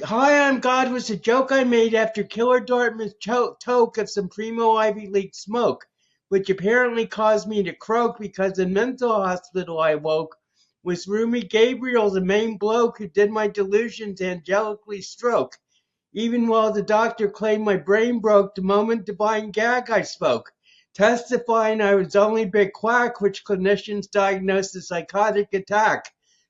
Hi, I'm God was a joke I made after Killer Dartmouth toke of some primo Ivy League smoke, which apparently caused me to croak because in mental hospital I woke was Roomy Gabriel, the main bloke who did my delusions angelically stroke. Even while the doctor claimed my brain broke the moment divine gag I spoke, testifying I was only big quack, which clinicians diagnosed as psychotic attack,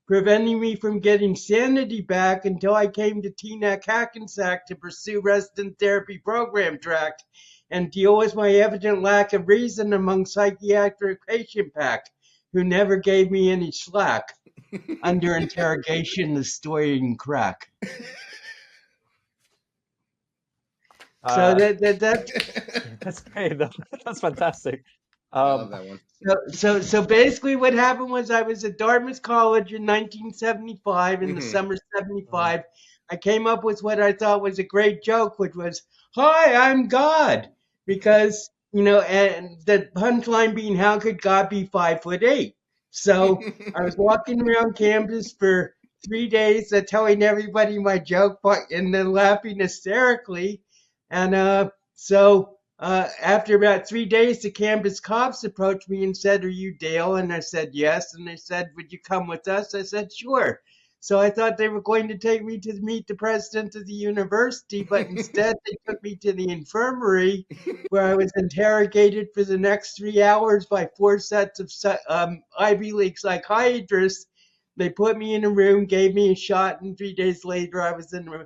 preventing me from getting sanity back until I came to Teaneck Hackensack to pursue resident therapy program track and deal with my evident lack of reason among psychiatric patient pack, who never gave me any slack. Under interrogation, the story didn't crack. So Uh, that that's great. That's fantastic. I love Um, that one. so basically what happened was I was at Dartmouth College in 1975 in the Hmm. summer mhm. 75. I came up with what I thought was a great joke, which was, "Hi, I'm God," because and the punchline being, "How could God be 5'8"? So I was walking around campus for 3 days, telling everybody my joke, and then laughing hysterically, and after about 3 days, the campus cops approached me and said, "Are you Dale?" And I said, "Yes." And they said, "Would you come with us?" I said, "Sure." So I thought they were going to take me to meet the president of the university, but instead they took me to the infirmary where I was interrogated for the next 3 hours by four sets of Ivy League psychiatrists. They put me in a room, gave me a shot, and 3 days later I was in a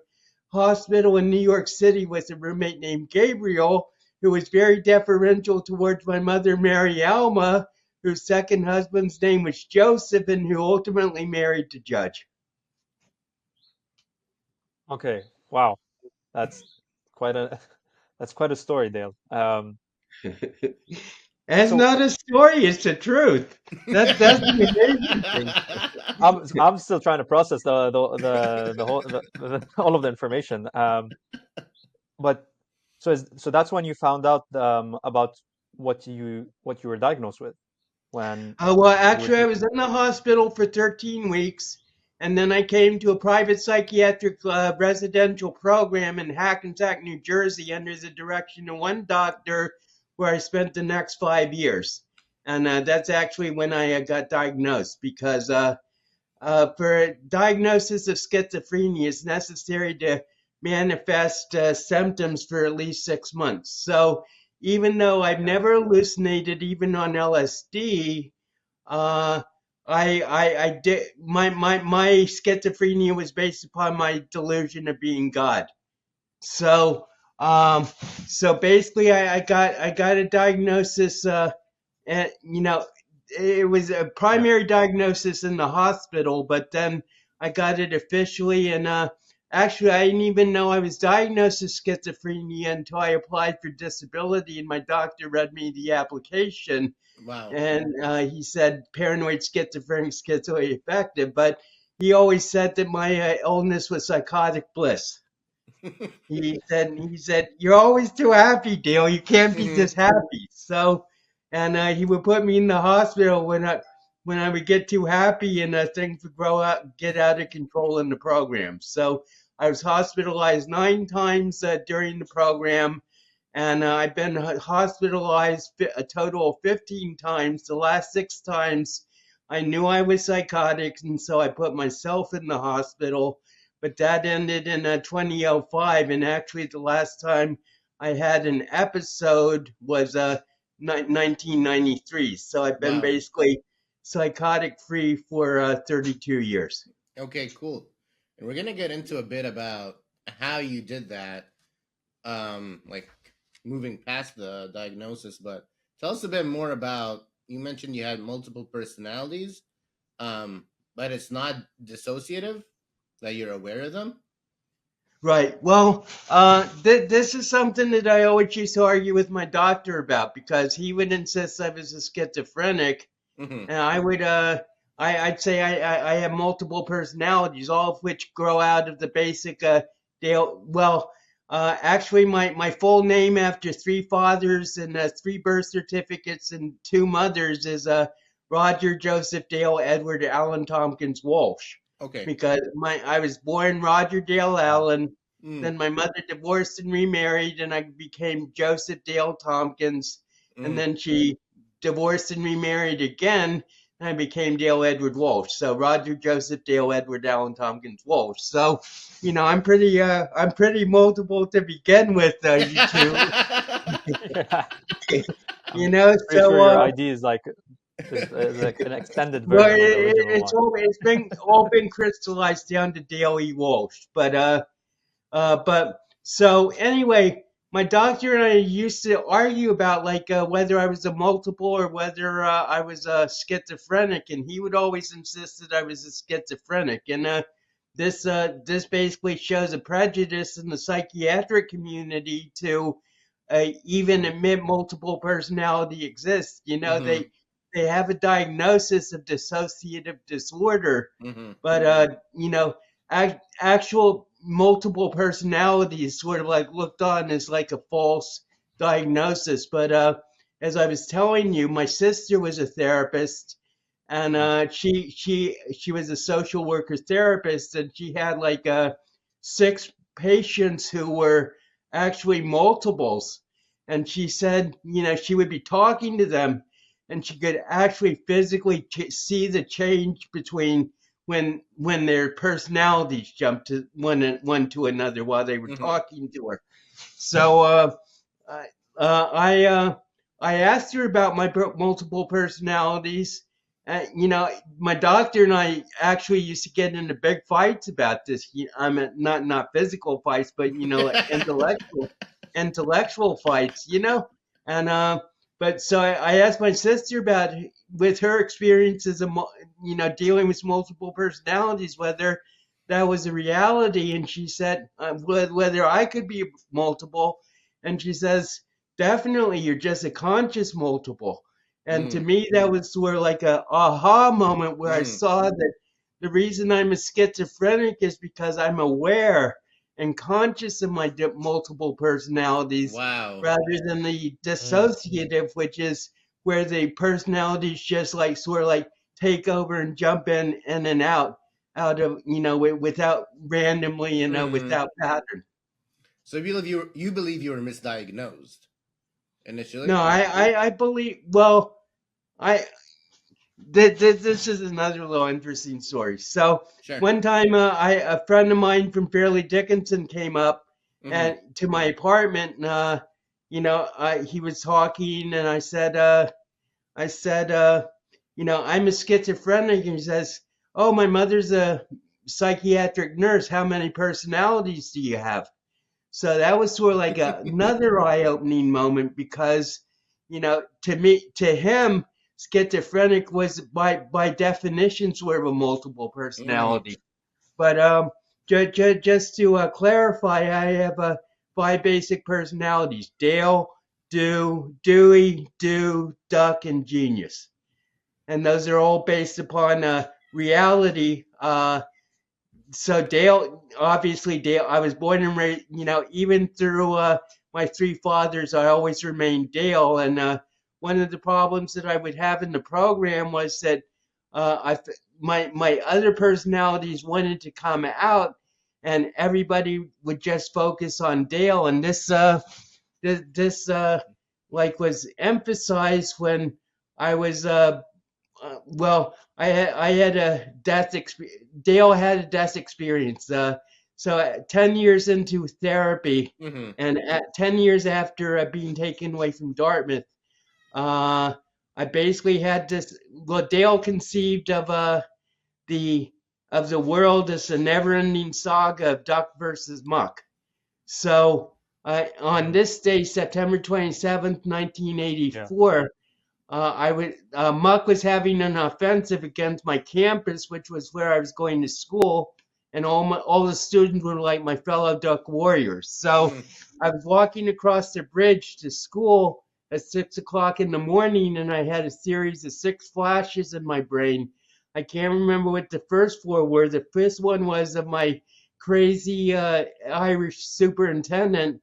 hospital in New York City with a roommate named Gabriel, who was very deferential towards my mother, Mary Alma, whose second husband's name was Joseph, and who ultimately married the judge. Okay. Wow. That's quite a that's quite a story, Dale. That's So not a story; it's the truth. That's the amazing thing. I'm still trying to process the whole all of the information. But so that's when you found out about what you were diagnosed with when Well, you were actually, I was taking. in the hospital for 13 weeks, and then I came to a private psychiatric residential program in Hackensack, New Jersey, under the direction of one doctor, where I spent the next 5 years. And that's actually when I got diagnosed, because for diagnosis of schizophrenia, it's necessary to manifest symptoms for at least 6 months. So even though I've Yeah. never hallucinated, even on LSD, uh, I did my schizophrenia was based upon my delusion of being God. So um, so basically, I got a diagnosis. And it was a Yeah. primary diagnosis in the hospital, but then I got it officially, and actually I didn't even know I was diagnosed with schizophrenia until I applied for disability, and my doctor read me the application, Wow. and he said paranoid schizophrenic schizoaffective, but he always said that my illness was psychotic bliss. He said, "You're always too happy, Dale. You can't be Hmm. this happy." So, and he would put me in the hospital when I would get too happy, and things would get out of control in the program. So I was hospitalized 9 times during the program, and I've been hospitalized a total of 15 times. The last 6 times, I knew I was psychotic, and so I put myself in the hospital, but that ended in 2005. And actually, the last time I had an episode was 1993. So I've been Wow. basically psychotic free for 32 years. Okay, cool. And we're gonna get into a bit about how you did that, like moving past the diagnosis, but tell us a bit more about, you mentioned you had multiple personalities, um, but it's not dissociative, that you're aware of them. Right. Well, this is something that I always used to argue with my doctor about, because he would insist I was a schizophrenic, Hmm. and I'd say I have multiple personalities, all of which grow out of the basic Dale. Well, actually, my full name after three fathers and three birth certificates and two mothers is Roger Joseph Dale Edward Allen Tompkins Walsh. Okay. because I was born Roger Dale Allen. Mm, Then my mother divorced and remarried, and I became Joseph Dale Tompkins. And mm. then she divorced and remarried again, and I became Dale Edward Walsh. So Roger Joseph Dale Edward Allen Tompkins Walsh. So, I'm pretty multiple to begin with, you two. Yeah. I'm pretty So sure your ID is like an extended well, version of the original one. it's been all been crystallized down to Dale E. Walsh, but so anyway, my doctor and I used to argue about like whether I was a multiple or whether I was a schizophrenic, and he would always insist that I was a schizophrenic. And this basically shows a prejudice in the psychiatric community to even admit multiple personality exists. Mm-hmm. They have a diagnosis of dissociative disorder, Mm-hmm. but actual multiple personality is sort of like looked on as like a false diagnosis. But as I was telling you, my sister was a therapist, and she was a social worker therapist, and she had like 6 patients who were actually multiples. And she said, she would be talking to them, and she could actually physically see the change between when their personalities jumped to one to another while they were Mm-hmm. talking to her. So I I asked her about my multiple personalities. My doctor and I actually used to get into big fights about this. Not physical fights, but intellectual fights. And but so I asked my sister about with her experiences of dealing with multiple personalities, whether that was a reality, and she said whether I could be multiple, and she says definitely you're just a conscious multiple. And to Mm, me that was sort of like a aha moment where I mm. saw that the reason I'm a schizophrenic is because I'm aware and conscious of my multiple personalities Wow. rather than the Mm. dissociative, which is where the personalities just like sort of like take over and jump in and out of without randomly, Mm. without pattern. So you believe you were misdiagnosed initially? No, I believe. Well, I this is another little interesting story. So Sure. one time, a friend of mine from Fairleigh Dickinson came up Mm-hmm. and to my apartment, and he was talking, and I said, I'm a schizophrenic, and he says, "Oh, my mother's a psychiatric nurse. How many personalities do you have?" So that was sort of like another eye-opening moment because, to him, schizophrenic was by definition sort of a multiple Mm. personality. But just to clarify, I have 5 basic personalities: Dale, Dewey, Duck, and Genius. And those are all based upon reality. So obviously Dale, I was born and raised, even through my 3 fathers, I always remained Dale. And one of the problems that I would have in the program was that my other personalities wanted to come out, and everybody would just focus on Dale. And this like was emphasized when I was well, I had a Dale had a death experience. So 10 years into therapy, Mm-hmm. and 10 years after being taken away from Dartmouth, I basically had this. Well, Dale conceived of the the world as a never-ending saga of Duck versus Muck. So on Mm. this day, September 27th, 1984. Muck was having an offensive against my campus, which was where I was going to school, and all the students were like my fellow Duck warriors. So Mm-hmm. I was walking across the bridge to school at 6 o'clock in the morning, and I had a series of 6 flashes in my brain. I can't remember what the first 4 were. The first one was of my crazy Irish superintendent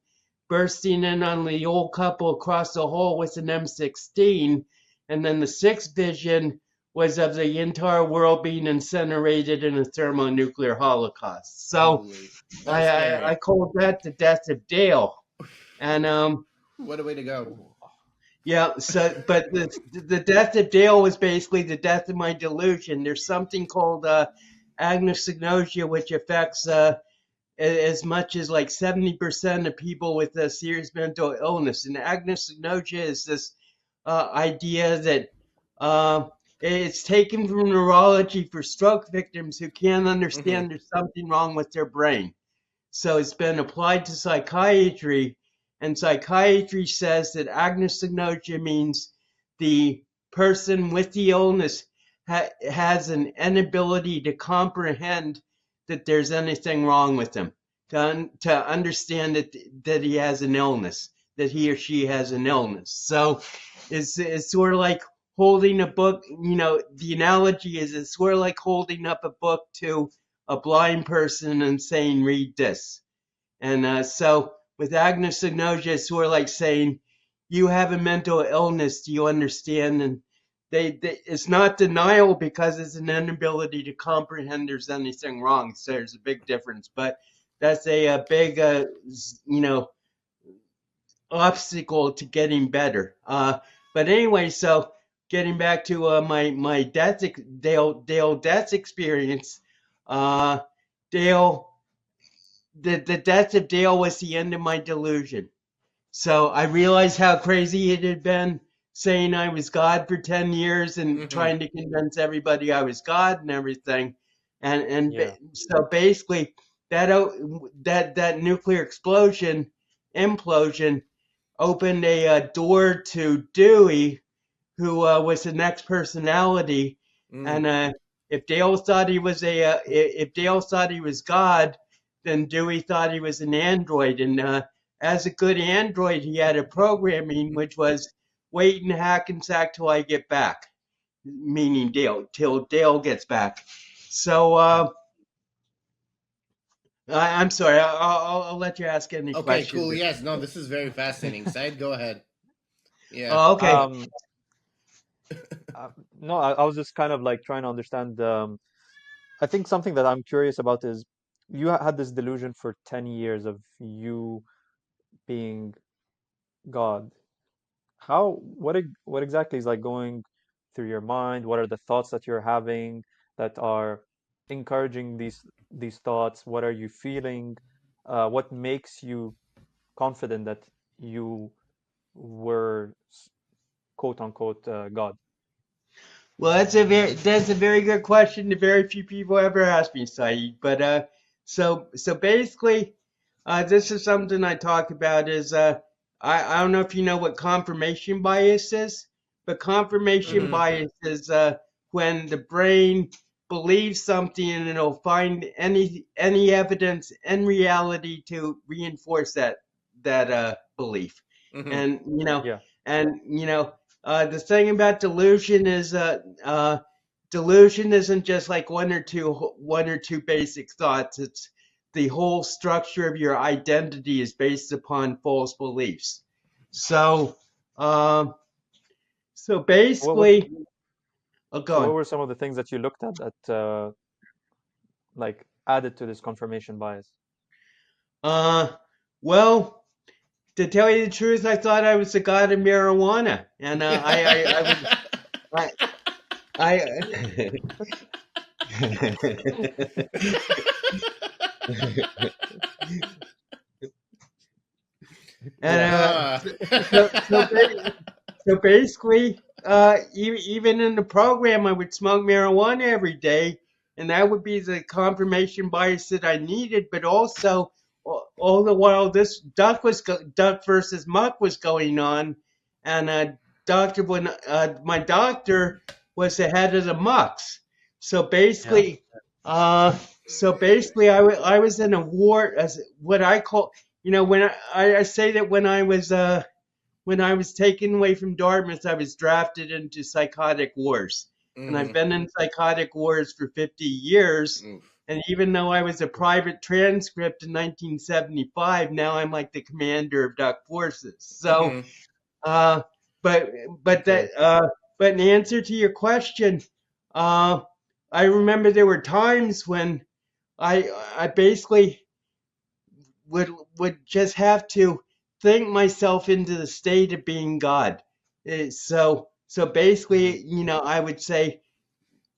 bursting in on the old couple across the hall with an M16. And then the 6th vision was of the entire world being incinerated in a thermonuclear holocaust. So Holy, that's scary. I called that the death of Dale. And What a way to go. yeah, so but the death of Dale was basically the death of my delusion. There's something called agnosia, which affects as much as like 70% of people with a serious mental illness. And agnosia is this idea that it's taken from neurology for stroke victims who can't understand there's something wrong with their brain. So it's been applied to psychiatry, and psychiatry says that agnosia means the person with the illness has an inability to comprehend that there's anything wrong with him, to understand that he has an illness, that he or she has an illness. So it's sort of like holding a book. The analogy is it's sort of like holding up a book to a blind person and saying, read this. And so with agnosia, it's sort of like saying, you have a mental illness, do you understand? And it's not denial because it's an inability to comprehend there's anything wrong. So there's a big difference. But that's a big, obstacle to getting better. But anyway, so getting back to my Dale death experience, Dale, the death of Dale was the end of my delusion. So I realized how crazy it had been saying I was God for 10 years and trying to convince everybody I was God and everything. And so basically that nuclear implosion opened a door to Dewey, who was the next personality. And if Dale thought he was God, then Dewey thought he was an android. And as a good android, he had a programming which was wait in Hackensack till I get back, meaning Dale, till Dale gets back. So I'm sorry, I'll let you ask any questions. Okay, cool. Yes, no, this is very fascinating. Syed, go ahead. Yeah. Oh, okay. No, I was just kind of like trying to understand. I think something that I'm curious about is you had this delusion for 10 years of you being God. What exactly is like going through your mind? What are the thoughts that you're having that are encouraging these thoughts? What are you feeling? What makes you confident that you were quote unquote God? Well, that's a very good question that very few people ever ask me, Saeed. But so basically, this is something I talk about. Is I don't know if you know what confirmation bias is, but confirmation bias is when the brain believes something and it'll find any evidence in reality to reinforce that belief. And the thing about delusion is delusion isn't just like one or two basic thoughts. It's the whole structure of your identity is based upon false beliefs. So basically, what were some of the things that you looked at that like added to this confirmation bias? Well, to tell you the truth, I thought I was the god of marijuana, and so basically, even in the program, I would smoke marijuana every day, and that would be the confirmation bias that I needed. But also, all the while, this Duck versus Muck was going on, and my doctor was the head of the Mucks. So basically, I was in a war, as what I call, when I say that when I was taken away from Dartmouth, I was drafted into Psychotic wars. And I've been in Psychotic wars for 50 years. And even though I was a private transcript in 1975, now I'm like the commander of Duck Forces. So, but in answer to your question, I remember there were times when I basically would just have to think myself into the state of being God. So basically, I would say,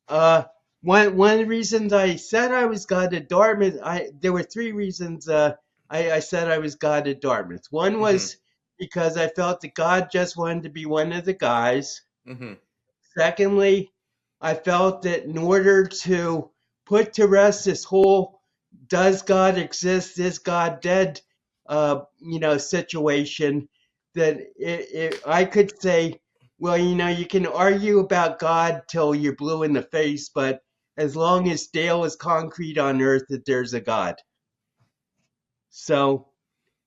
uh, one of the reasons I said I was God at Dartmouth, there were three reasons I said I was God at Dartmouth. One Mm-hmm. was because I felt that God just wanted to be one of the guys. Mm-hmm. Secondly, I felt that in order to put to rest this whole "does God exist? Is God dead?" Situation, that I could say, well, you can argue about God till you're blue in the face, but as long as Dale is concrete on earth, that there's a God. So,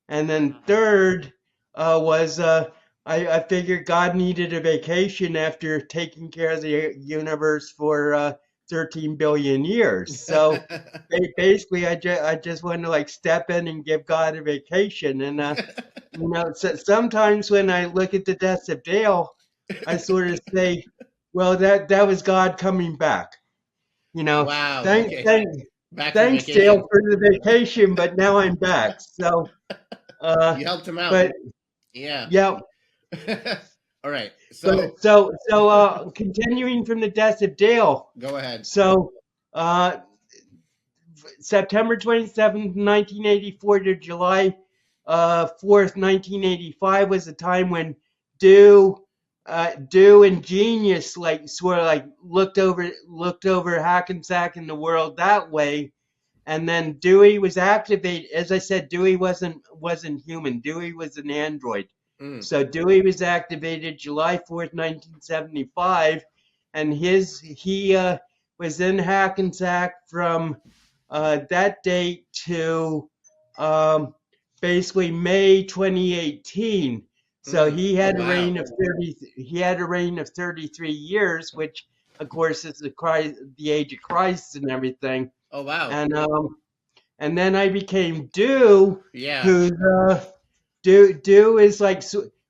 and then third was I figured God needed a vacation after taking care of the universe for 13 billion years. So basically, I just wanted to like step in and give God a vacation. And so sometimes when I look at the deaths of Dale, I sort of say, well, that was God coming back. Wow. Thank Okay. thank Back from thanks Dale vacation. for the vacation, but now I'm back. So. Uh, You helped him out. but Yeah. yeah, All right. but So continuing from the death of Dale. go ahead. So uh, September 27th, 1984 to July 4th, 1985 was the time when Do and Genius like sort of like looked over Hackensack and the world that way. And then Dewey was activated. As I said, Dewey wasn't human. Dewey was an android. Mm. So Dewey was activated July 4th, 1975, and he was in Hackensack from that date to um, basically May 2018. So Mm. he Oh had a wow. reign of 30. He had a reign of 33 years, which of course is the age of Christ and everything. Oh wow. And then I became Do, Yeah. who's Do is like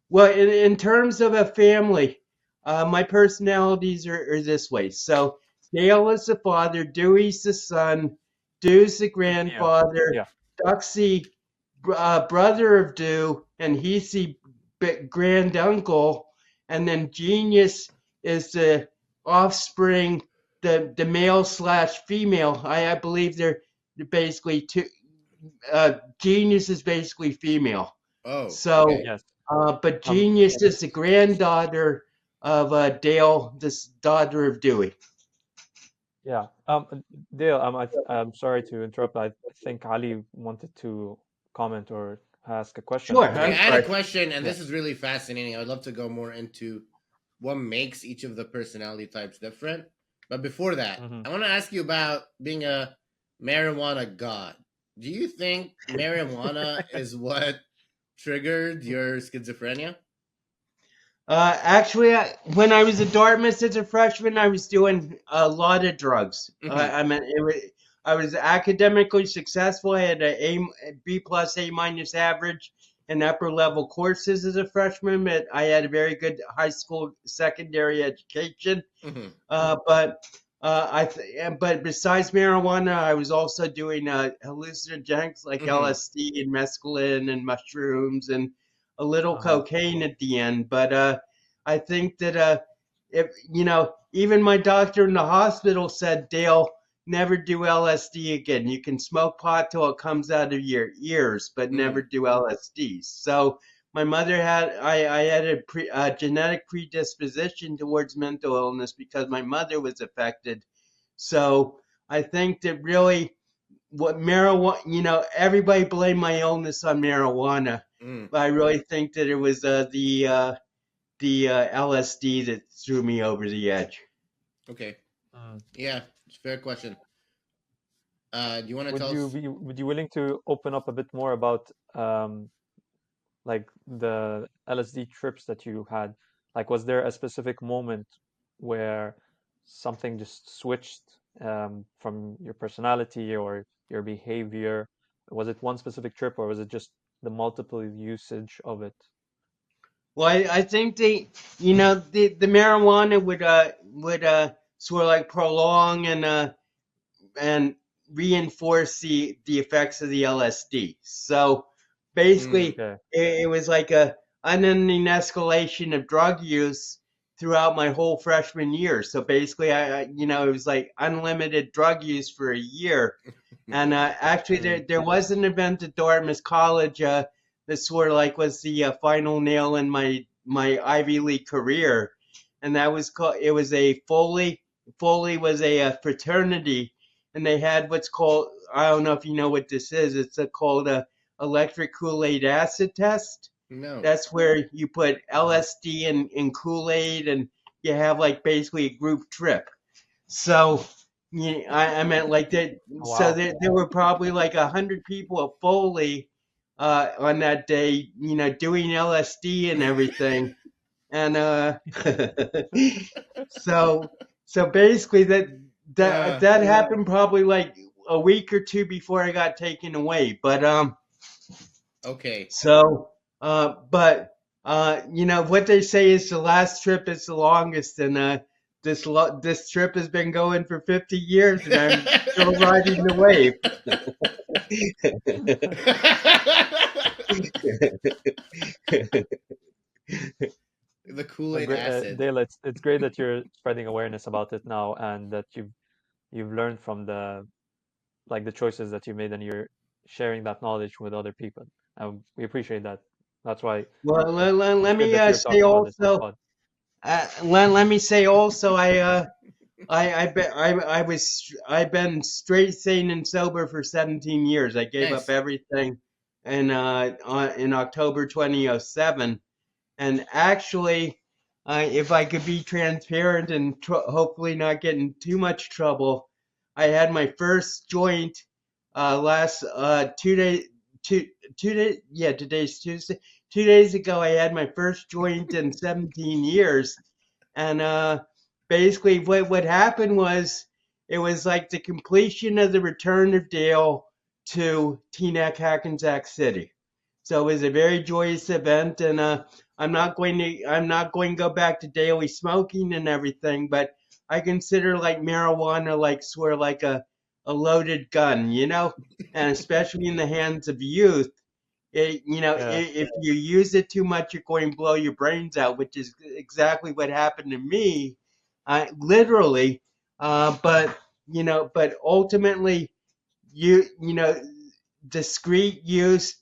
well in terms of a family. My personalities are this way. So Dale is the father, Dewey's the son, Dew's the Yeah. grandfather, Yeah. Duck's the brother of Do, and he's the granduncle, and then Genius is the offspring, the male slash female. I believe they're basically two. Genius is basically female. Oh. So, Okay. Yes. but Um. Genius is the granddaughter of Dale, this daughter of Dewey. Yeah. Dale. I'm sorry to interrupt. I think Ali wanted to comment or ask a question. Sure, Okay. I'm I had a sorry. question, and Yeah. this is really fascinating. I would love to go more into what makes each of the personality types different. But before that, Mm-hmm. I want to ask you about being a marijuana god. Do you think marijuana is what triggered your schizophrenia? Actually, when I was at Dartmouth as a freshman, I was doing a lot of drugs. Mm-hmm. I mean, I was academically successful. I had a B plus A minus average in upper level courses as a freshman. But I had a very good high school secondary education. Mm-hmm. But besides marijuana, I was also doing hallucinogens like Mm-hmm. LSD and mescaline and mushrooms and a little Uh-huh. cocaine at the end. But I think that if even my doctor in the hospital said, Dale, never do LSD again. You can smoke pot till it comes out of your ears, but Mm-hmm. never do LSD. So my mother I had a genetic predisposition towards mental illness because my mother was affected. So I think that really what marijuana, everybody blamed my illness on marijuana, Mm. but I really think that it was the LSD that threw me over the edge. Okay. Mm. Yeah, it's a fair question. Do you want to Would tell you us? be would you willing to open up a bit more about like the LSD trips that you had? Like, was there a specific moment where something just switched from your personality or your behavior? Was it one specific trip, or was it just the multiple usage of it? Well, I think the marijuana would sort of like prolong and reinforce the effects of the LSD. So basically, Okay. it was like a unending escalation of drug use throughout my whole freshman year. So basically, it was like unlimited drug use for a year. And actually, there was an event at Dartmouth College that sort of like was the final nail in my Ivy League career, and that was called. It was a Foley was a fraternity, and they had what's called, I don't know if you know what this is. It's called a electric Kool-Aid acid test. No. That's where you put LSD in Kool-Aid, and you have like basically a group trip. So I meant like that. Oh, So wow. there were probably like 100 people at Foley on that day, doing LSD and everything. And so basically that happened probably like a week or two before I got taken away. But Okay. so but what they say is the last trip is the longest, and this trip has been going for 50 years, and I'm still riding the wave. The Kool-Aid acid. Dale, it's great that you're spreading awareness about it now, and that you've learned from the choices that you made, and you're sharing that knowledge with other people. We appreciate that. That's why Well, let it's good me that you're say talking about this on the also. pod. Let me say also, I've been straight, sane, and sober for 17 years. I gave Nice. up everything in October 2007, and actually, if I could be transparent and hopefully not get in too much trouble, I had my first joint last 2 days. Today's Tuesday. 2 days ago, I had my first joint in 17 years, and basically what happened was it was like the completion of the return of Dale to Teaneck, Hackensack City. So it was a very joyous event, and I'm not going to go back to daily smoking and everything, but I consider like marijuana like sort of like a loaded gun, and especially in the hands of youth. Yeah. If you use it too much, you're going to blow your brains out, which is exactly what happened to me, literally. But ultimately, discreet use,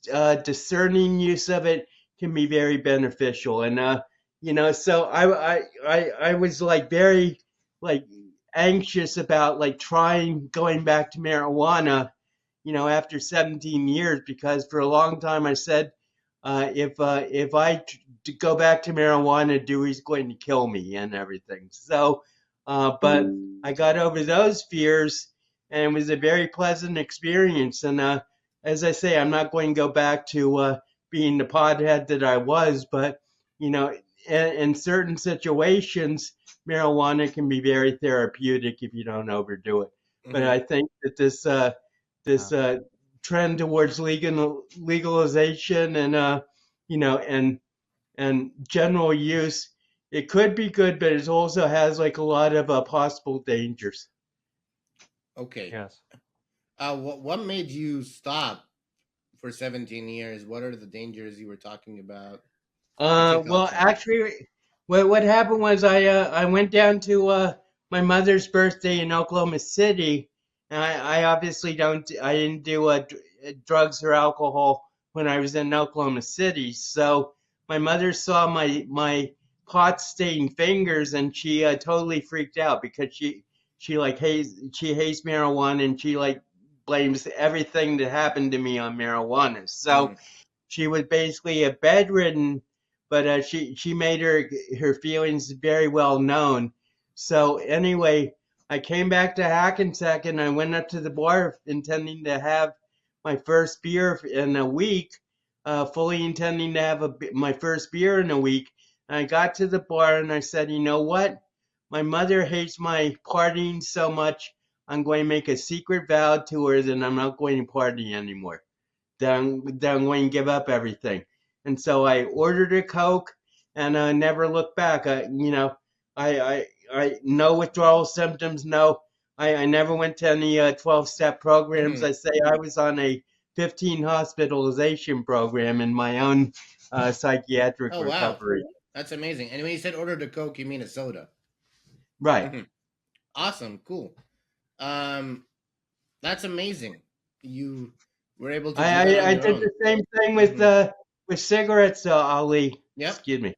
discerning use of it can be very beneficial. And so I was like very like anxious about like going back to marijuana, after 17 years, because for a long time I said, if I go back to marijuana, Dewey's going to kill me and everything. So, but I got over those fears, and it was a very pleasant experience. And as I say, I'm not going to go back to being the pothead that I was, but in certain situations, marijuana can be very therapeutic if you don't overdo it. But I think that this trend towards legalization and and general use, it could be good, but it also has like a lot of possible dangers. Okay. Yes. What made you stop for 17 years? What are the dangers you were talking about? Well, actually, what happened was I went down to my mother's birthday in Oklahoma City, and I obviously didn't do drugs or alcohol when I was in Oklahoma City. So my mother saw my pot stained fingers, and she totally freaked out because she hates marijuana, and she like blames everything that happened to me on marijuana. So she was basically bedridden, but she made her feelings very well known. So anyway, I came back to Hackensack, and I went up to the bar intending to have my first beer in a week, fully intending to have my first beer in a week. And I got to the bar and I said, you know what? My mother hates my partying so much. I'm going to make a secret vow to her that I'm not going to party anymore. Then I'm going to give up everything. And so I ordered a Coke, and never looked back. I no withdrawal symptoms. No, I never went to any 12-step programs. Mhm. I say I was on a 15 hospitalization program in my own psychiatric Oh, wow. recovery. That's amazing. And when you said order the Coke, you mean a soda. Right. Mhm. Awesome. Cool. That's amazing. You were able to do that on I your did own. the same thing with Mhm. with cigarettes, Ali. Yep. Excuse me.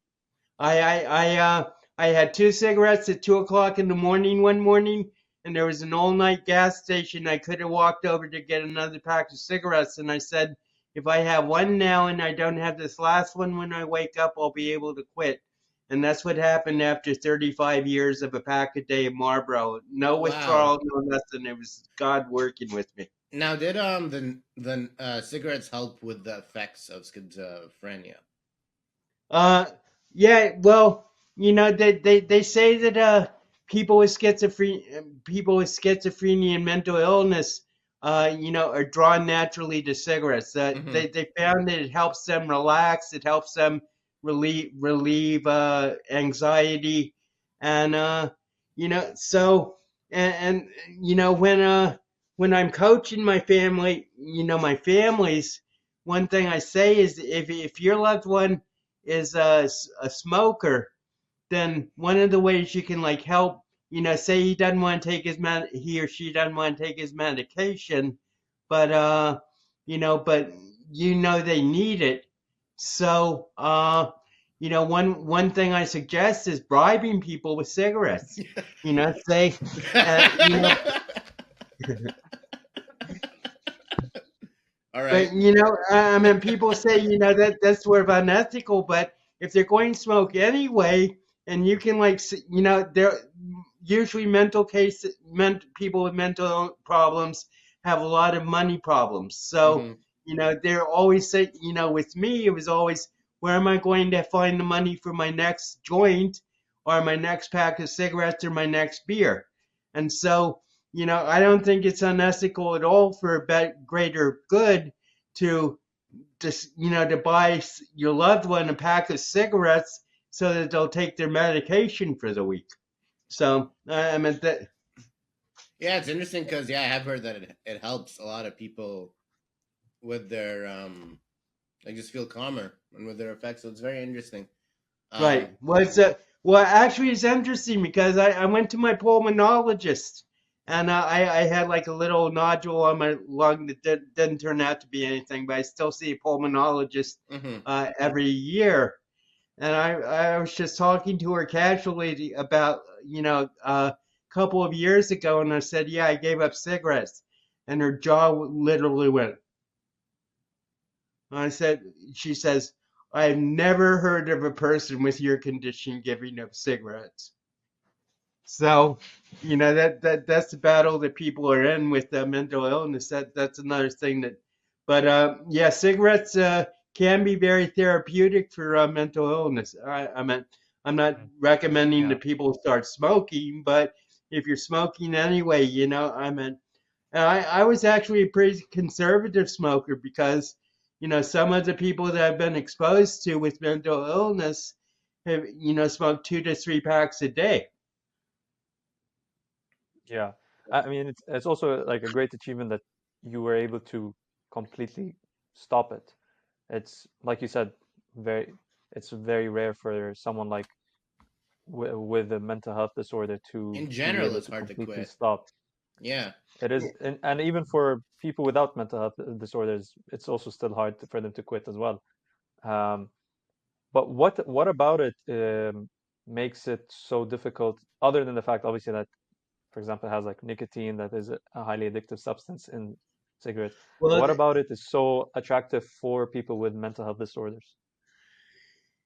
I had 2 cigarettes at 2 o'clock in the morning one morning, and there was an all-night gas station. I could have walked over to get another pack of cigarettes, and I said, if I have one now and I don't have this last one when I wake up, I'll be able to quit. And that's what happened after 35 years of a pack a day of Marlboro. No Wow. withdrawal, no nothing. It was God working with me. Now, did the cigarettes help with the effects of schizophrenia? Yeah, well, they say that people with schizophrenia and mental illness, are drawn naturally to cigarettes. Mhm. They found that it helps them relax, it helps them relieve anxiety, and so and when I'm coaching my family, my families, one thing I say is if your loved one is a smoker, then one of the ways you can like help, say he doesn't want to take he or she doesn't want to take his medication, but but they need it. So one thing I suggest is bribing people with cigarettes. Say, All right. But I mean, people say that's sort of unethical. But if they're going to smoke anyway, and you can they're usually people with mental problems have a lot of money problems. So they're always say, with me it was always, where am I going to find the money for my next joint, or my next pack of cigarettes, or my next beer? And so I don't think it's unethical at all for a greater good to just, to buy your loved one a pack of cigarettes so that they'll take their medication for the week. So, I mean, that. Yeah, it's interesting because, I have heard that it helps a lot of people with their, they just feel calmer and with their effects. So it's very interesting. Right. Well, actually, it's interesting because I went to my pulmonologist, and I had like a little nodule on my lung that didn't turn out to be anything, but I still see a pulmonologist every year. And I was just talking to her casually about, a couple of years ago, and I said, yeah, I gave up cigarettes. And her jaw literally went. She says, I've never heard of a person with your condition giving up cigarettes. So, that's the battle that people are in with mental illness. That's another thing but yeah, cigarettes can be very therapeutic for mental illness. I'm not recommending that people start smoking, but if you're smoking anyway, I was actually a pretty conservative smoker because, some of the people that I've been exposed to with mental illness have, smoked 2 to 3 packs a day. Yeah, I mean, it's also like a great achievement that you were able to completely stop it. It's like you said, it's very rare for someone like with a mental health disorder to In be general, able it's to hard to completely quit. stop. Yeah. It is, and even for people without mental health disorders, it's also still hard for them to quit as well. But what about it makes it so difficult, other than the fact, obviously, that, for example, it has like nicotine, that is a highly addictive substance in cigarettes. Well, What about it is so attractive for people with mental health disorders?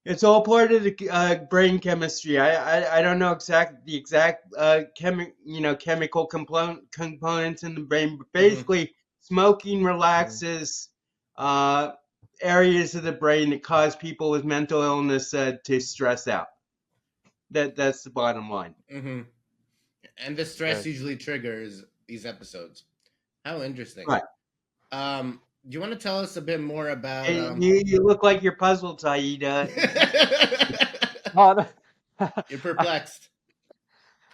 it's all part of the brain chemistry. I don't know the exact chemical components in the brain, but basically smoking relaxes areas of the brain that cause people with mental illness to stress out. That's the bottom line. And the stress Right. usually triggers these episodes. How interesting. Right. Do you want to tell us a bit more about? You look like you're puzzled, Saeed. Oh, no. You're perplexed.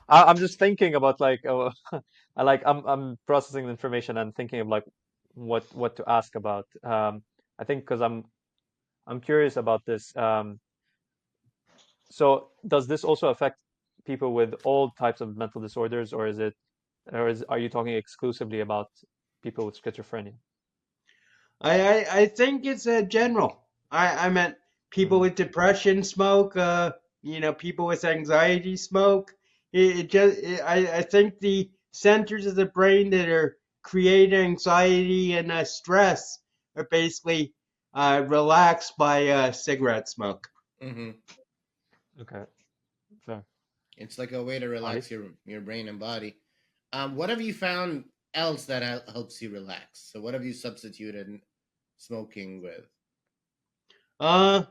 I'm just thinking about like, I'm processing the information and thinking of like what to ask about. I think because I'm curious about this. So does this also affect people with all types of mental disorders, or are you talking exclusively about people with schizophrenia? I think it's a general. I meant people Hmm. with depression smoke. People with anxiety smoke. I think the centers of the brain that are create anxiety and stress are basically relaxed by cigarette smoke. Hmm. Okay, fair. It's like a way to Ali? relax your brain and body. What have you found else that helps you relax? So what have you substituted smoking with? Uh,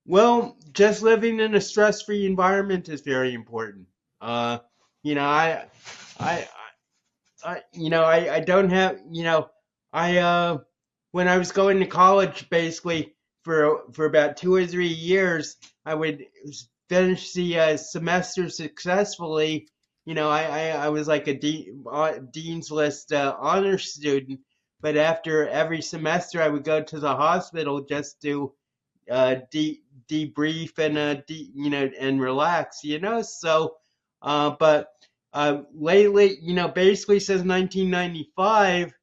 well, just living in a stress-free environment is very important. Uh, you know, I, I don't have, I when I was going to college, basically for about 2 or 3 years, I would finish the semester successfully. I was like a dean's list honor student, but after every semester, I would go to the hospital just to debrief and and relax. But lately, basically since 1995,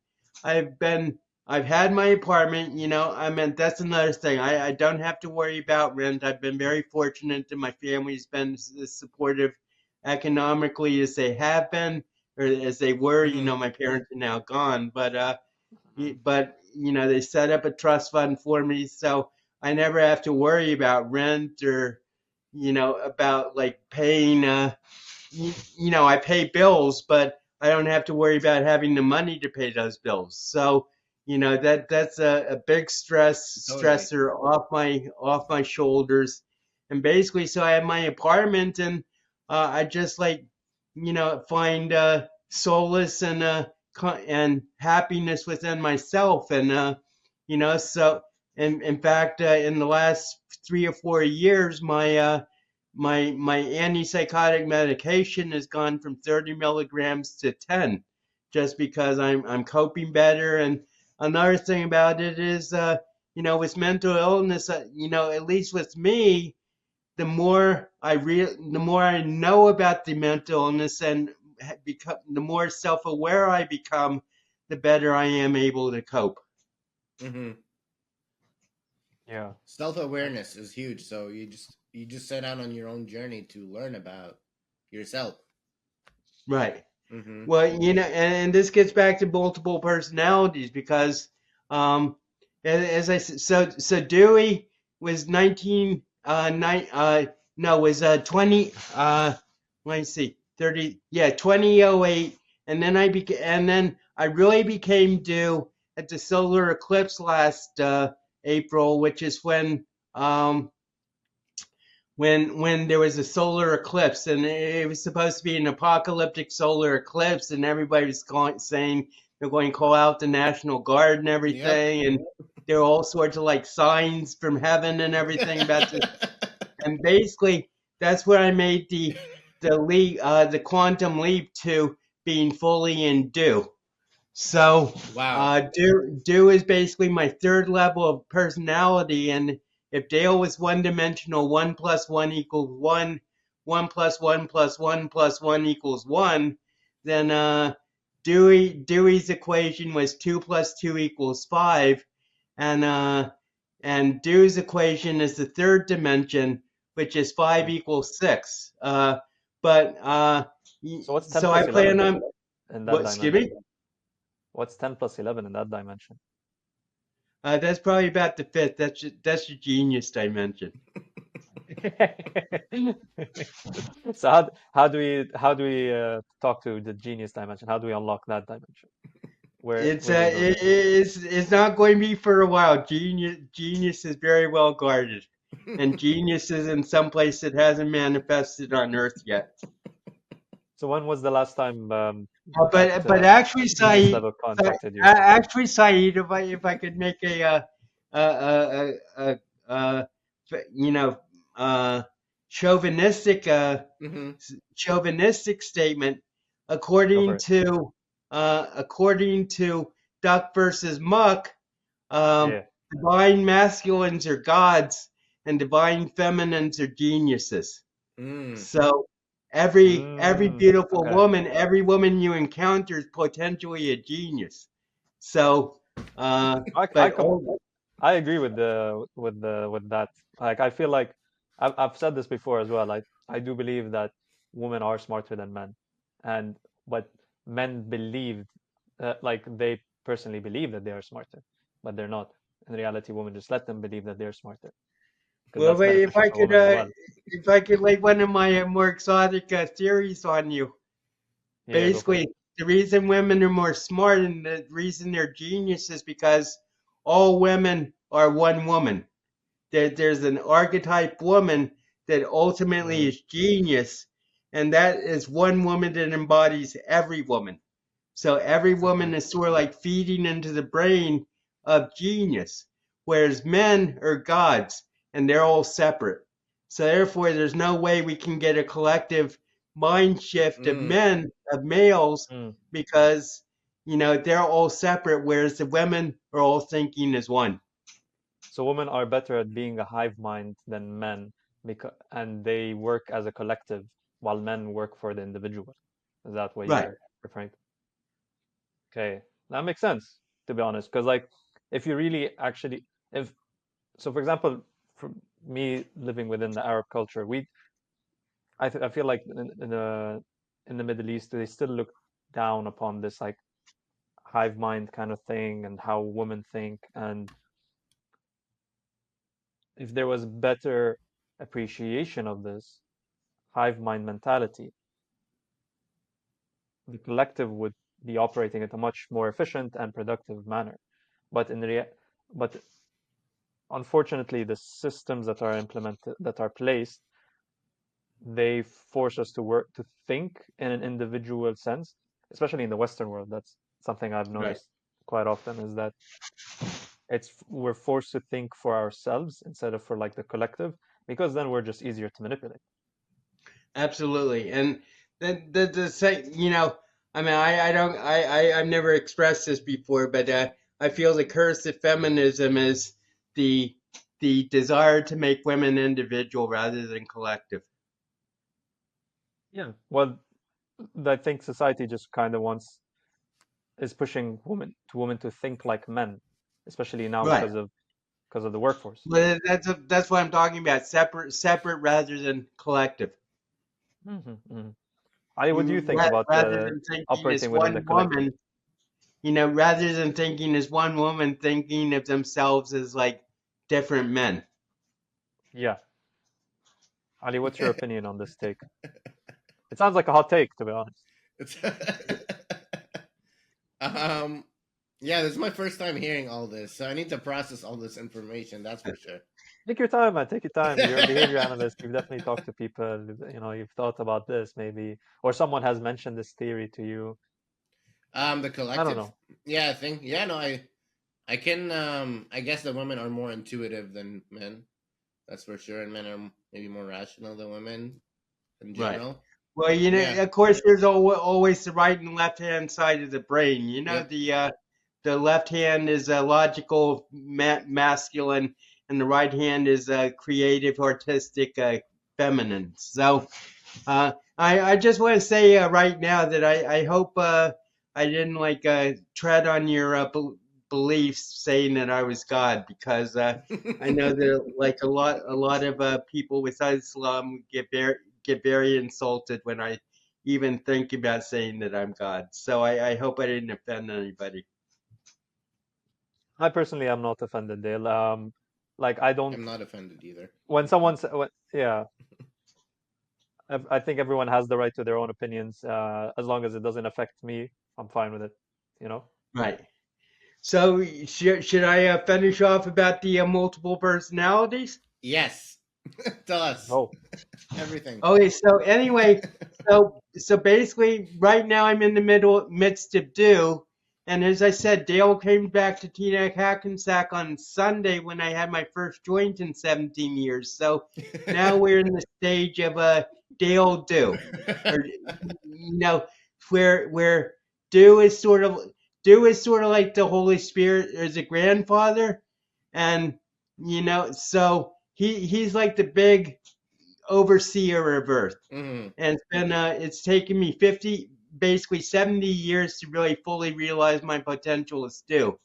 I've been I've had my apartment. I mean, that's another thing. I don't have to worry about rent. I've been very fortunate that my family's been as supportive economically as they have been, or as they were. Hmm. My parents are now gone, but Mhm. they set up a trust fund for me, so I never have to worry about rent or about like paying. I pay bills, but I don't have to worry about having the money to pay those bills. So that's a big Totally. stressor off my shoulders, and basically, so I have my apartment, and I just like find solace and and happiness within myself, and so in fact, in the last 3 or 4 years, my antipsychotic medication has gone from 30 milligrams to 10, just because I'm coping better. And another thing about it is, with mental illness, at least with me, the more I know about the mental illness, and become the more self-aware I become, the better I am able to cope. Hmm. Yeah. Self-awareness is huge. So you just set out on your own journey to learn about yourself. Right. Hmm. Well, and this gets back to multiple personalities, because, as I said, so Dewey was 19, no, was 20, let me see, 30, yeah, 2008, and then I really became due at the solar eclipse last April, which is when there was a solar eclipse, and it was supposed to be an apocalyptic solar eclipse, and everybody was saying they're going to call out the National Guard and Yep. everything, and there were all sorts of like signs from heaven and everything about this. And basically, that's where I made the leap, the quantum leap to being fully in dew. So, Wow. do is basically my third level of personality, and if Dale was one dimensional, 1 plus 1 equals 1, 1 plus 1 plus 1 plus 1 equals 1, then Dewey's equation was 2 plus 2 equals 5, and Dewey's equation is the third dimension, which is 5 Mm. equals 6. But So what's 10 so I plus 11 plan then on in that what? Excuse me. dimension? What's 10 plus 11 in that dimension? That's probably about the fifth. That's your genius dimension. So how do we talk to the genius dimension? How do we unlock that dimension? Where does those It's not going to be for a while. Genius is very well guarded, and genius is in some place that hasn't manifested on Earth yet. So when was the last time that But actually, genius Saeed, level contacted you? If I could make a, uh, uh, uh, uh, you know, uh, chauvinistic Mm-hmm. chauvinistic statement. Go for According it. to Duck versus Muck, Yeah. divine masculines are gods and divine feminines are geniuses. Mm. So every beautiful Okay. woman, every woman you encounter is potentially a genius. So, I I but com I agree with with that. Like I feel like I've said this before as well. I do believe that women are smarter than men, and but men believe like they personally believe that they are smarter, but they're not. In reality, women just let them believe that they're smarter because well, that's wait, beneficial for women as well. if I could lay one of my more exotic theories on you, Yeah, go for it. basically, the reason women are more smart and the reason they're genius is because all women are one woman. There's an archetype woman that ultimately Mm, is genius, and that is one woman that embodies every woman. So every okay. woman is sort of like feeding into the brain of genius, whereas men are gods and they're all separate. So therefore, there's no way we can get a collective mind shift of Mm. men, of males, Mm. because they're all separate, whereas the women are all thinking as one. So women are better at being a hive mind than men because and they work as a collective while men work for the individual. Is that what Right. you're referring to? Okay, that makes sense to be honest. Because like if you really actually if so for example for me living within the Arab culture, I feel like in the Middle East they still look down upon this like hive mind kind of thing and how women think and if there was better appreciation of this hive mind mentality, the collective would be operating at a much more efficient and productive manner. But but unfortunately, the systems that are implemented, that are placed, they force us to work to think in an individual sense, especially in the Western world. That's something I've Right. noticed quite often is that we're forced to think for ourselves instead of for like the collective, because then we're just easier to manipulate. Absolutely. And the say, I mean, I don't, I've never expressed this before, but I feel the curse of feminism is the the desire to make women individual rather than collective. Yeah. Well, I think society just kind of wants is pushing women to think like men, especially now Right. because of the workforce. But that's what I'm talking about. Separate rather than collective. Hmm. Ali, what do you think about Rather than thinking as operating within the one collective? woman, rather than thinking as one woman, thinking of themselves as like different men. Yeah. Ali, what's your opinion on this take? It sounds like a hot take, to be honest. It's um yeah, this is my first time hearing all this, so I need to process all this information, that's for sure. Take your time, man. Take your time. You're a behavior analyst. You've definitely talked to people. You've thought about this maybe, or someone has mentioned this theory to you. The I don't collective. know. Yeah, I think yeah, no, I can I guess that women are more intuitive than men. That's for sure, and men are maybe more rational than women in Right. general. Well, Yeah. of course, there's always the right and left hand side of the brain. Yep. The left hand is a logical masculine, and the right hand is a creative, artistic feminine. So, I just want to say right now that I hope I didn't like tread on your beliefs saying that I was God, because I know that like a lot of people with Islam get very insulted when I even think about saying that I'm God. So I hope I didn't offend anybody. I personally am not offended, Dale. Like I don't. I'm not offended either. When someone, yeah, I think everyone has the right to their own opinions. As long as it doesn't affect me, I'm fine with it. You know? Right. So should I finish off about the multiple personalities? Yes. Tell us Oh, everything. Okay, so anyway, so basically, right now I'm in the midst of due, as I said, Dale came back to Teaneck Hackensack on Sunday when I had my first joint in 17 years. So now we're in the stage of a Dale do, or where do is sort of like the Holy Spirit as a grandfather, and so he's like the big overseer of Earth. Mm-hmm. And it's taken me basically 70 years to really fully realize my potential as Stu.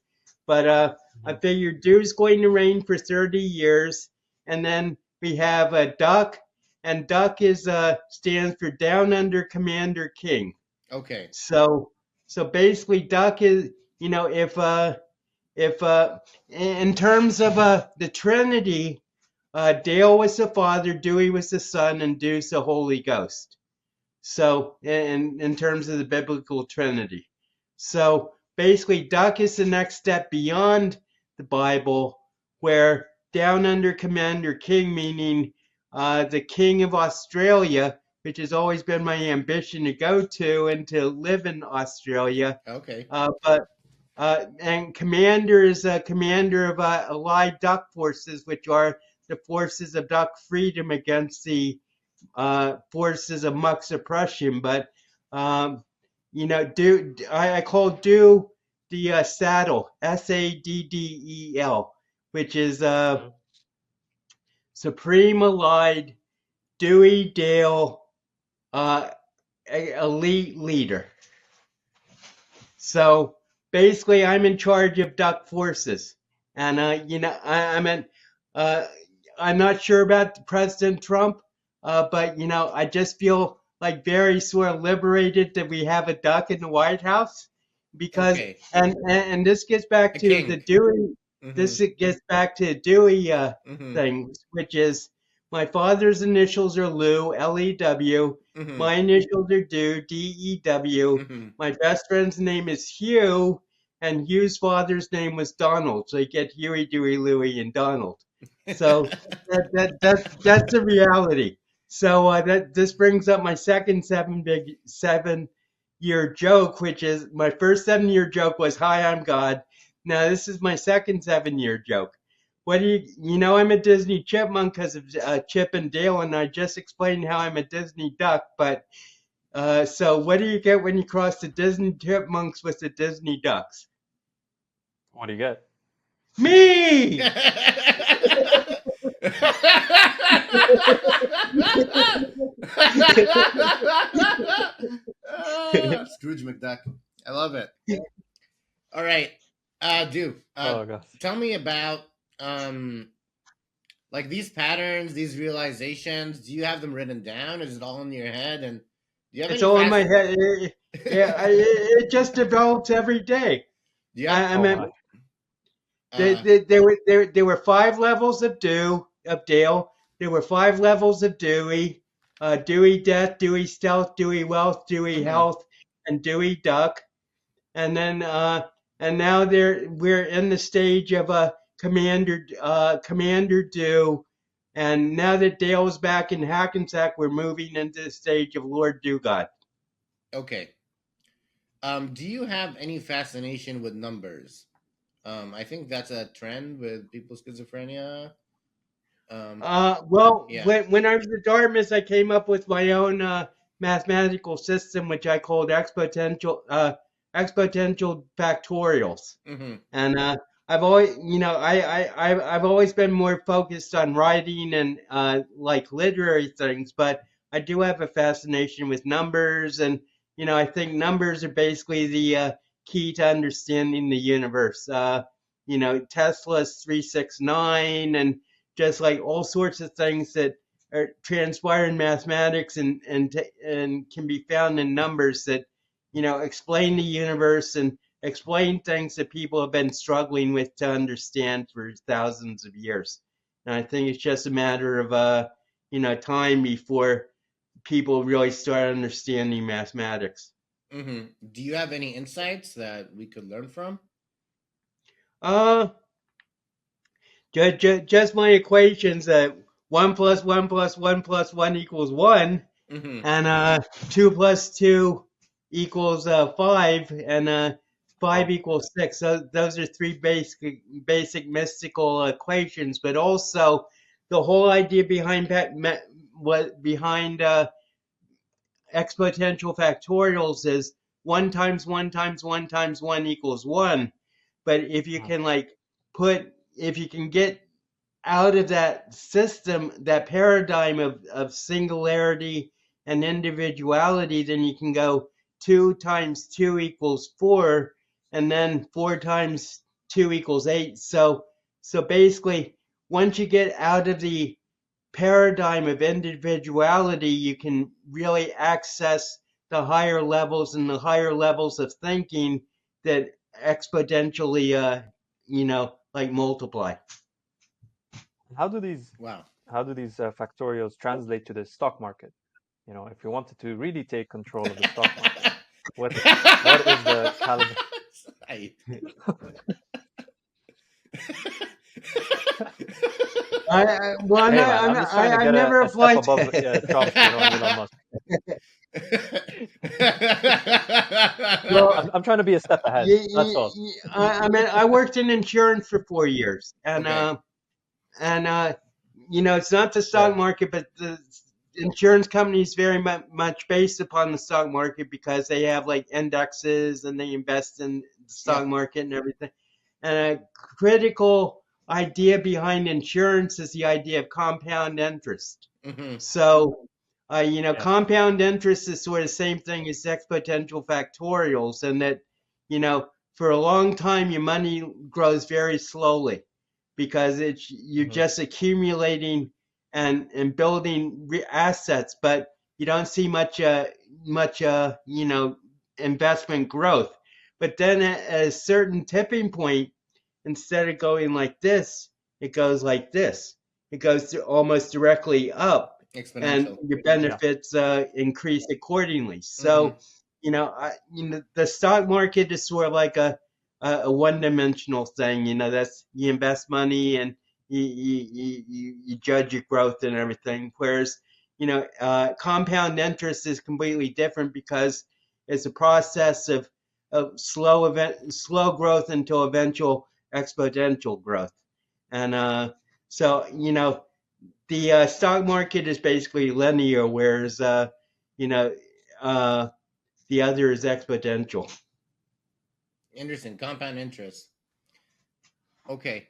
But I figured Du's going to reign for 30 years, and then we have a Duck, and Duck stands for Down Under Commander King. Okay. So basically, Duck is if in terms of the Trinity, Dale was the Father, Dewey was the Son, and Du's the Holy Ghost. So in terms of the biblical Trinity. So basically, Duck is the next step beyond the Bible, where Down Under Commander King, meaning the King of Australia, which has always been my ambition to go to and to live in Australia. Okay. And Commander is a commander of Allied Duck forces, which are the forces of duck freedom against the forces of Muck suppression. But I call Do the saddle, SADDEL, which is Supreme Allied Dewey Dale elite leader. So basically, I'm in charge of duck forces, and I'm not sure about President Trump, but I just feel like very sort of liberated that we have a duck in the White House, because Okay. and this gets back A to king. the Dewey. Mm-hmm. This gets back to the Dewey Mm-hmm. thing, which is my father's initials are Lou, L-E-W. Mm-hmm. My initials are Dew, D-E-W. Mm-hmm. My best friend's name is Hugh, and Hugh's father's name was Donald. So you get Huey, Dewey, Louie, and Donald. So that's the reality. So this brings up my second 7-year joke, which is my first 7-year joke was, "Hi, I'm God." Now this is my second 7-year joke. What do I'm a Disney chipmunk because of Chip and Dale, and I just explained how I'm a Disney duck. But so what do you get when you cross the Disney chipmunks with the Disney ducks? What do you get? Me! Scrooge McDuck. I love it. All right. Oh gosh. Tell me about like these patterns, these realizations. Do you have them written down? Is it all in your head? And do you have It's any all in my head. It just develops every day. Do you have, There were 5 levels of Dale. There were 5 levels of Dewey. Dewey Death, Dewey Stealth, Dewey Wealth, Dewey Health, and Dewey Duck. And then and now we're in the stage of a Commander Dew. And now that Dale's back in Hackensack, we're moving into the stage of Lord Dugod. Okay. Do you have any fascination with numbers? I think that's a trend with people with schizophrenia. Well, Yeah. when I was at Dartmouth, I came up with my own mathematical system, which I called exponential factorials. Mm-hmm. And I've always, I've always been more focused on writing and like literary things, but I do have a fascination with numbers, and I think numbers are basically the key to understanding the universe. Tesla's 369, and just like all sorts of things that transpire in mathematics and can be found in numbers that explain the universe and explain things that people have been struggling with to understand for thousands of years. And I think it's just a matter of time before people really start understanding mathematics. Mm-hmm. Do you have any insights that we could learn from? Just my equations that 1 + 1 + 1 + 1 = 1, Mm-hmm. and 2 + 2 = 5, and 5 equals 6. So those are three basic mystical equations, but also the whole idea behind exponential factorials is 1 times 1 times 1 times 1 equals 1. But if you can if you can get out of that system, that paradigm of singularity and individuality, then you can go 2 times 2 equals 4, and then 4 times 2 equals 8. So basically, once you get out of the paradigm of individuality, you can really access the higher levels and the higher levels of thinking that exponentially, like multiply. How do these Wow. factorials translate to the stock market? If you wanted to really take control of the stock market, what is the caliber? I never applied above Trump, Elon Musk. Well, I'm trying to be a step ahead. That's all. I worked in insurance for 4 years, and it's not the stock market, but the insurance company is very much based upon the stock market because they have like indexes and they invest in the stock market and everything. And a critical idea behind insurance is the idea of compound interest. Mm-hmm. So, compound interest is sort of the same thing as exponential factorials, and that, for a long time, your money grows very slowly because you're just accumulating and building assets, but you don't see much investment growth. But then at a certain tipping point, instead of going like this, it goes like this. It goes almost directly up, and your benefits increase accordingly. So, the stock market is sort of like a one-dimensional thing. That's you invest money and you judge your growth and everything. Whereas, compound interest is completely different because it's a process of slow growth until eventual exponential growth. And so, the stock market is basically linear, whereas the other is exponential. Interesting. Compound interest. Okay.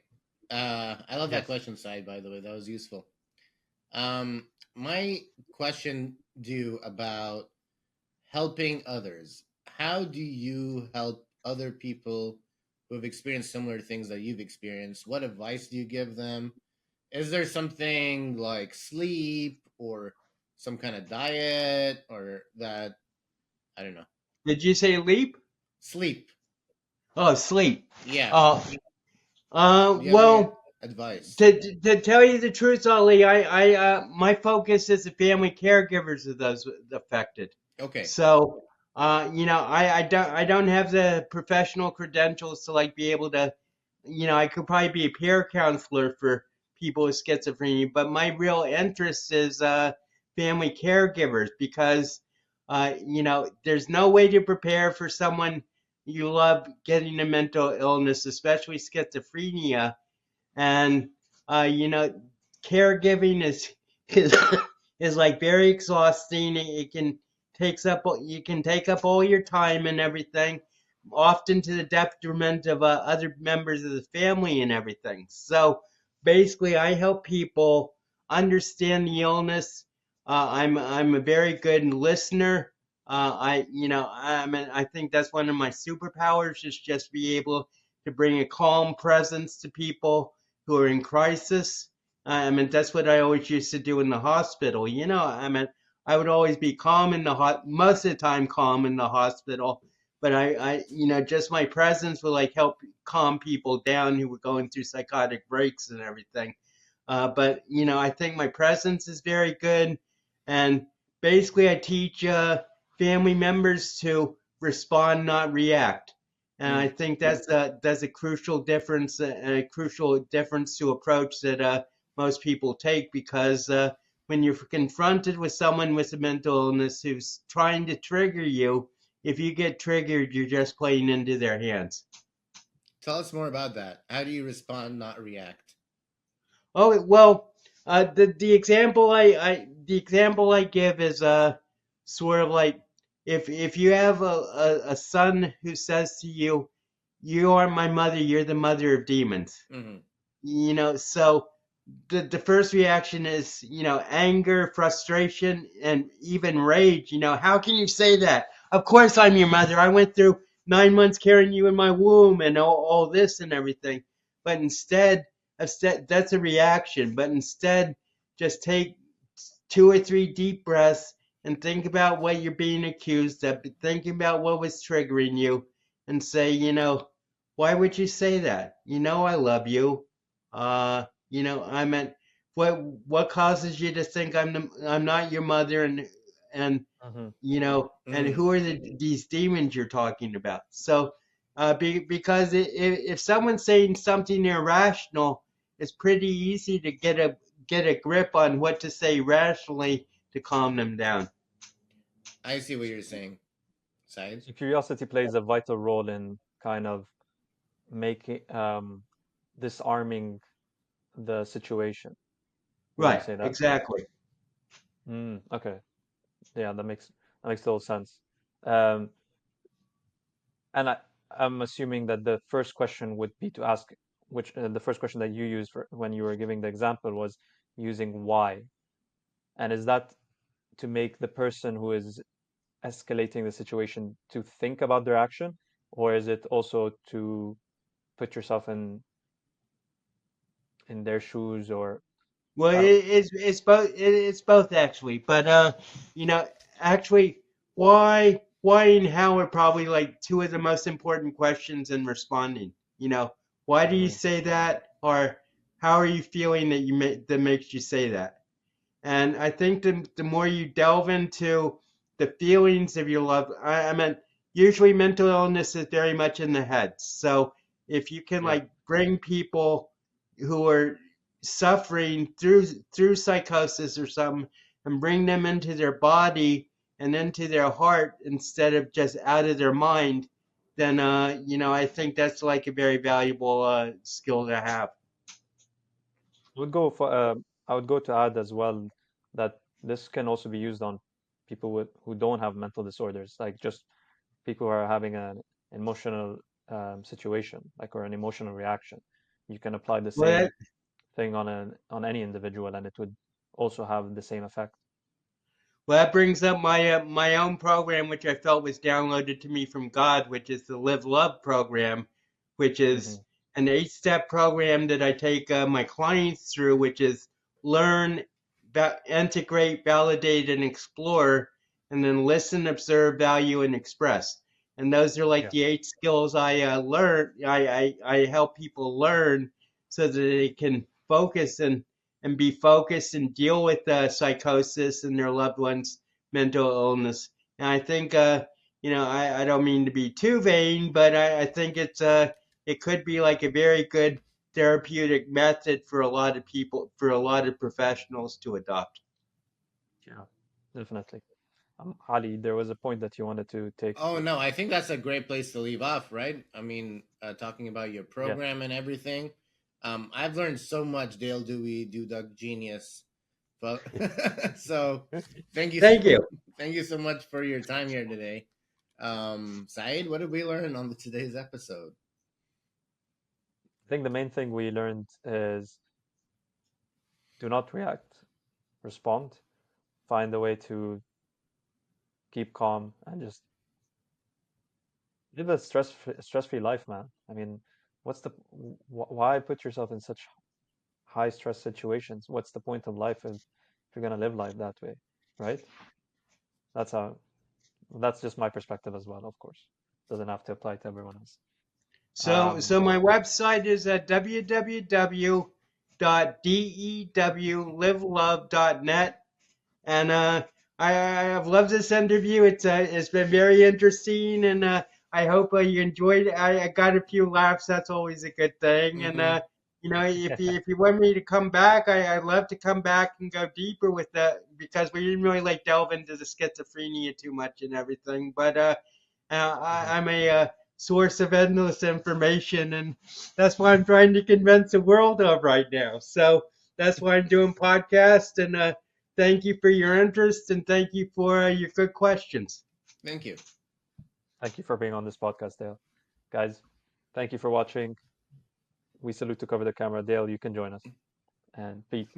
I love that question, Side, by the way. That was useful. My question about helping others. How do you help other people who have experienced similar things that you've experienced? What advice do you give them? Is there something like sleep or some kind of diet or that? I don't know. Did you say leap? Sleep. Oh, sleep. Yeah. Well, advice. To tell you the truth, Ali, I my focus is the family caregivers of those affected. Okay. So, I don't have the professional credentials to like be able to, I could probably be a peer counselor for people with schizophrenia, but my real interest is family caregivers because, there's no way to prepare for someone you love getting a mental illness, especially schizophrenia. And caregiving is like very exhausting. It can you can take up all your time and everything, often to the detriment of other members of the family and everything. So basically, I help people understand the illness. I'm a very good listener. I think that's one of my superpowers is just be able to bring a calm presence to people who are in crisis. That's what I always used to do in the hospital. I would always be calm most of the time calm in the hospital, but I just my presence would like help calm people down who were going through psychotic breaks and everything. But I think my presence is very good, and basically I teach family members to respond, not react. And I think that's a crucial difference, a crucial difference to approach that most people take, because when you're confronted with someone with a mental illness who's trying to trigger you, if you get triggered, you're just playing into their hands. Tell us more about that. How do you respond, not react? Oh well, the example the example I give is sort of like if you have a son who says to you, "You are my mother. You're the mother of demons." Mm-hmm. You know, so the first reaction is, anger, frustration, and even rage. How can you say that? Of course I'm your mother. I went through 9 months carrying you in my womb and all this and everything. But instead, that's a reaction. But instead, just take 2 or 3 deep breaths and think about what you're being accused of. Think about what was triggering you and say, why would you say that? I love you. I meant, what causes you to think I'm not your mother, and Mm-hmm. and Mm-hmm. who are these demons you're talking about? So, because if someone's saying something irrational, it's pretty easy to get a grip on what to say rationally to calm them down. I see what you're saying. Side. So curiosity plays a vital role in kind of making disarming the situation. Would you Right, say that? exactly. Okay. Yeah, that makes total sense. Um, and I'm assuming that the first question would be to ask, which the first question that you used for when you were giving the example was using why. And is that to make the person who is escalating the situation to think about their action, or is it also to put yourself in their shoes, or Well, I don't. it's both. It's both actually, but actually, why and how are probably like two of the most important questions in responding. Why do you Hmm. say that, or how are you feeling that makes you say that? And I think the more you delve into the feelings of your love, I mean, usually mental illness is very much in the head. So if you can Yeah. like bring people who are suffering through psychosis or something and bring them into their body and into their heart instead of just out of their mind, then I think that's like a very valuable skill to have. would go for I would go to add as well that this can also be used on people who don't have mental disorders, like just people who are having an emotional situation, like, or an emotional reaction. You can apply the Well, same thing on any individual, and it would also have the same effect. Well, that brings up my own program, which I felt was downloaded to me from God, which is the Live Love program, which is Hmm. an 8-step program that I take my clients through, which is learn, integrate, validate, and explore, and then listen, observe, value, and express. And those are like Yeah. the 8 skills I learn. I help people learn so that they can focus and be focused and deal with psychosis and their loved ones' mental illness. And I think, I don't mean to be too vain, but I think it could be like a very good therapeutic method for a lot of people, for a lot of professionals to adopt. Yeah. Definitely. Ali, there was a point that you wanted to take. Oh no, I think that's a great place to leave off, right? I mean, talking about your Yeah. program and everything. I've learned so much, Dale Dewey, Duck Genius. But so thank you, Thank you. thank you so much for your time here today. Saeed, what did we learn on today's episode? I think the main thing we learned is do not react, respond, find a way to keep calm, and just live a stress-free life, man. I mean, what's the why put yourself in such high stress situations? What's the point of life if you're gonna live life that way, right? That's how. That's just my perspective as well, of course. Doesn't have to apply to everyone else. So my website is at www.dewlivelove.net. And I've loved this interview. It's been very interesting, and I hope you enjoyed it. I got a few laughs. That's always a good thing. And Mm-hmm. if you want me to come back, I'd love to come back and go deeper with that because we didn't really like delve into the schizophrenia too much and everything. But I'm a source of endless information, and that's what I'm trying to convince the world of right now. So that's why I'm doing podcasts, and thank you for your interest, and thank you for your good questions. Thank you. Thank you for being on this podcast, Dale. Guys, thank you for watching. We salute to cover the camera. Dale, you can join us. And Pete.